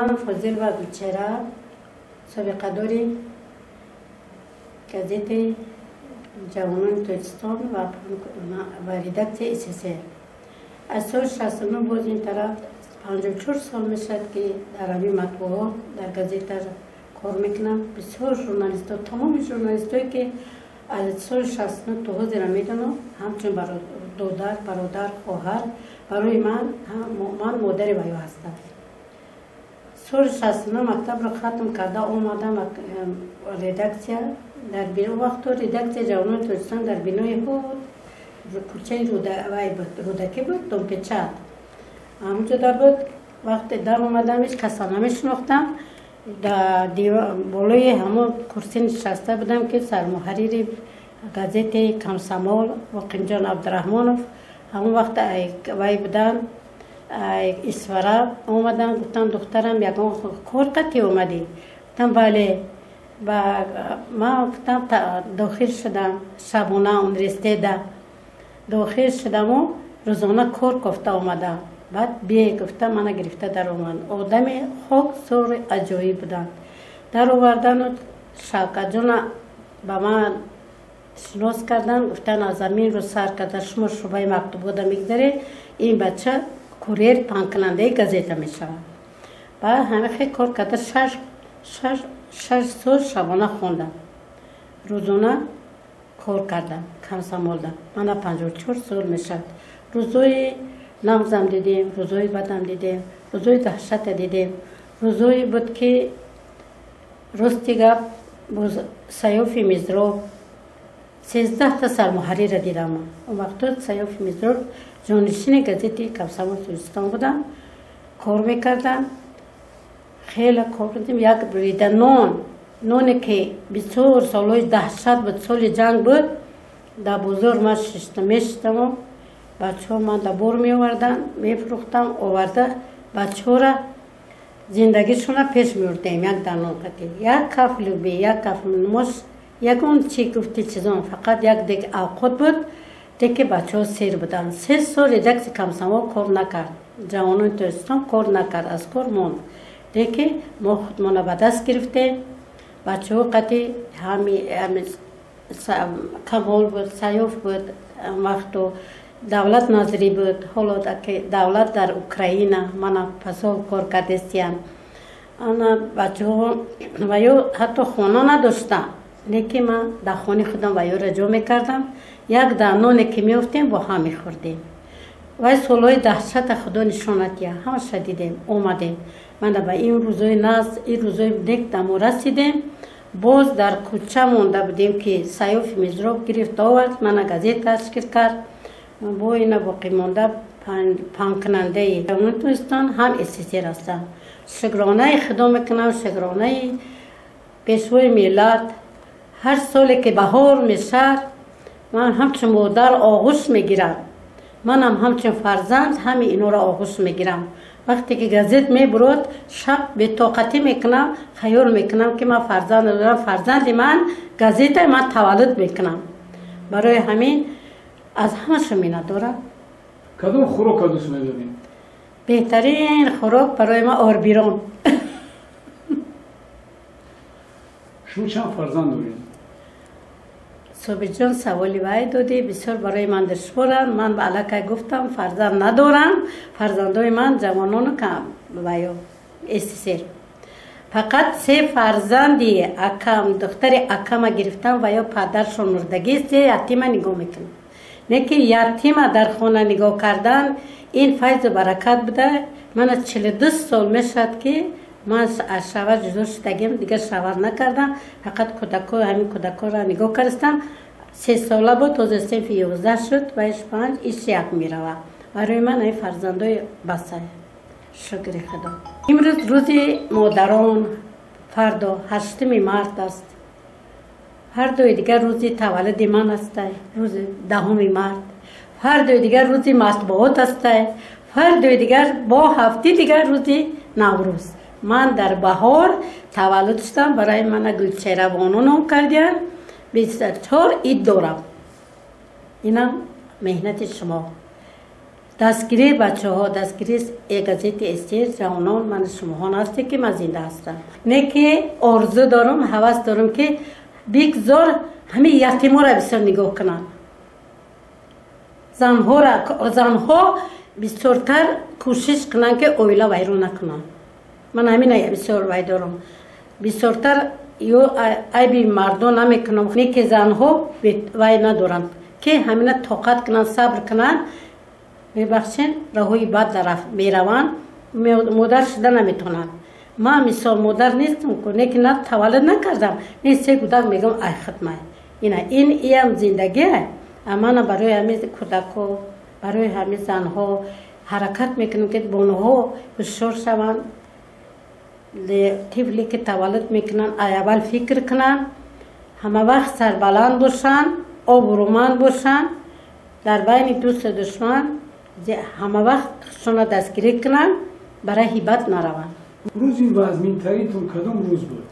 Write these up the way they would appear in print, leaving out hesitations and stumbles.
من فاضل و گلچهره سابقه داری گازت جوانان تاجیکستان و ریدکت SSR. از سال 69 باز این طرف 54 سال میشد که در همین مطبوعات در گازت کار میکنم. بسیار ژورنالیست ها، تمام ژورنالیست هایی که از سال 69 تا حاضر میدونم، همچون دادر، برادر، خواهر، برای من مادر ویو هستم. سال 69 مکتب را ختم کرده آمدم ریدکسیا در بینو وقت ریدکسیا جوانان تاجیکستان در بینای بود کوچه رودکی بود دنپچت همونجا در بود. وقت در اومدمش کسا نمیشناختم، در بالای همون کرسی نشسته بودم که سرمحریر گازت کمسمال و قمجان عبدالرحمانوف همون وقت وی بودن اسفره اومدن. گفتم دخترم یکان کار قطعی اومدی؟ گفتم بله. ما گفتم داخل شدم شبانه اونیورسیته ده داخل شدم و روزانه کار گفته اومدم. بعد بیه گفتم من گرفته در اومد. آدم خوک سور عجایب بودن. در آوردن و شوکت جان با من شناس کردن. گفتن از زمین رو سر کرده شما شعبه مکتوبات میگذاره، این بچه کوریر پنکننده گازت میشود. بعد همه خیلی کار کرده. شش سال شبانه خوندم، روزانه کار کردم، کمسمال دم. من 54 سال میشد. روزای نمزم دیدیم، روزای بدم دیدیم، روزای دهشت دیدیم. روزایی بود که راستی گپ سیاف مزراب 13 تا سرمحریر را دیدم. اون وقت سیاف مزراب جانشین گازت کمسمال تاجیکستان بودم، کار میکردم. خیلی کار کردیم. یک بریده نونی که بسیار سالهای دهشت بود، سال جنگ بود، در بزرگ من میشتم و بچه ها من در بار می آوردن میفروختم. آورده بچه ها را زندگیشون را پیش می بردیم. یک دانون قطعی، یک کف لوبی، یک کف نماش، یک اون چی گفتی چیزان. فقط یک دیگه اوقات بود دیگه بچه ها سیر بودن. 3 سال ریدکس کمسمال کار نکرد، جوانان تاجیکستان کار نکرد، از کار موند. دیگه ما خودمان به دست گرفتیم. بچه ها قطعی همی کمال بود، سیاف بود، وقت دولت ناظری بود. حالا که دولت در اوکراین من پسال کار کردستیم. انا بچه ها و یا حتی خانه نداشتم، لیکن من در خانه خودم و یا رجوع میکردم. یک دانونی که میافتیم با هم میخوردیم. و سالهای دهشت خدا نشانتیه همه شدیدیم اومدیم. من به این روزای ناز این روزای دیگه دمو رسیدیم. باز در کوچه مونده بودیم که سیاف مزراب گرفت آورد من گازت تشکیل کرد. با این باقی مونده پنکننده جوانان تاجیکستان هم SSR هستم. شکرانه خدا میکنم، شکرانه پیشوای ملت. هر سالی که بهار میشه من همچون مادر آغوش میگیرم، منم همچون فرزند همین اینا را آغوش میگیرم. وقتی که گازت میبرد شب به طاقتی میکنم، خیال میکنم که من فرزند دارم، فرزند من گازت من تولد میکنم. برای همین از همشون مینت دارم. کدوم خوراک دوست می‌دارین؟ بهترین خوراک برای ما آربیران. شما چند فرزند دارین؟ صبح جان سوالی وای دادی، بسیار برای من دشوارن. من به علاقه گفتم فرزند ندارم، فرزندای من جوانان کم وایو SSR. فقط 3 فرزندی اکم دختر اکم گرفتم و یا پدرشون مردگی است. یتیم نگاه میکنم، نه که یتیم در خانه نگاه کردن این فیض و برکت بوده. من 42 سال میشد که من از شوهر جدا شدگیم، دیگه شوهر نکردم، فقط کودکا همین کودکا را نگاه کردم. 3 ساله بود تازه صنف 11 شد و ایش 5 ایش 1 میروه. برای من این فرزندای بسه. شکر خدا. امروز روز مادران، فردا 8 مارس است. فردا دیگر روز تولد من است، روز 10 مارس. فردا دیگر روز مطبوعات است. فردا دیگر با هفته دیگر روز نوروز. من در بهار تولد شدم. برای من گلچهره بانو نام کردن. 24 عید دارم. اینم مهنت شما. دستگیری بچه ها، دستگیری گازت استیر جوانان من شما هستی که من زنده هستم. نه که آرزو دارم، هوس دارم که بگذار همه یتیما را بسیار نگاه کنن. زنها بسیارتر کوشش کنن که اویلا ویرون نکنن. من همین بسیار وای دارم. بسیارتر یو عیبی مردم نمیکنم. نه که زنها وای ندارن که همین طاقت کنن، صبر کنن. میبخشین راهوی بد طرف میروان، مادر شده نمیتونن. من مثال مادر نیستم که نه تولد نکردم، نه سه کودک میگم ای خدمه. این هم زندگیه. اما برای همه کودک‌ها، برای همه زنها حرکت میکنم که بانوها بسیار شوند. طفلی که تولد میکنن اول فکر کنن، همه وقت سربلند باشن، آبرومند باشن، در بین دوست دشمن همه وقت شما دستگیری کنن، برای هیبت نروند. روزی وزمین ترینتون کدام روز بود؟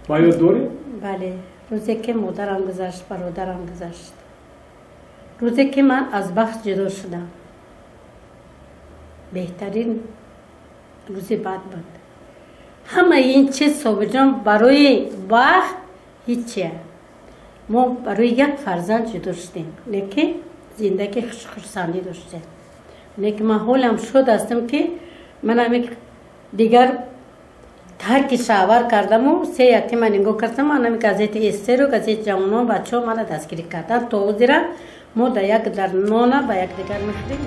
باید دوره؟ بله، روزی که مادرم گذشت، برادرم گذشت. روزی که من از بخت جدا شدم. بهترین روزی بعد بود. همه این چیز صبح جان برای بخت هیچیه. ما برای یک فرزند جدا شدیم، لیکن زندگی خرسندی داشته. لیکن من حالم شد هستم که من همی دیگر ترک شاور کردم و سه یتیم من نگاه کردم. من همی گازت استر و گازت جوانان بچه ها من دستگیری کردن. تو او زیرا ما در یک در نانه با یک دیگر میخوریم.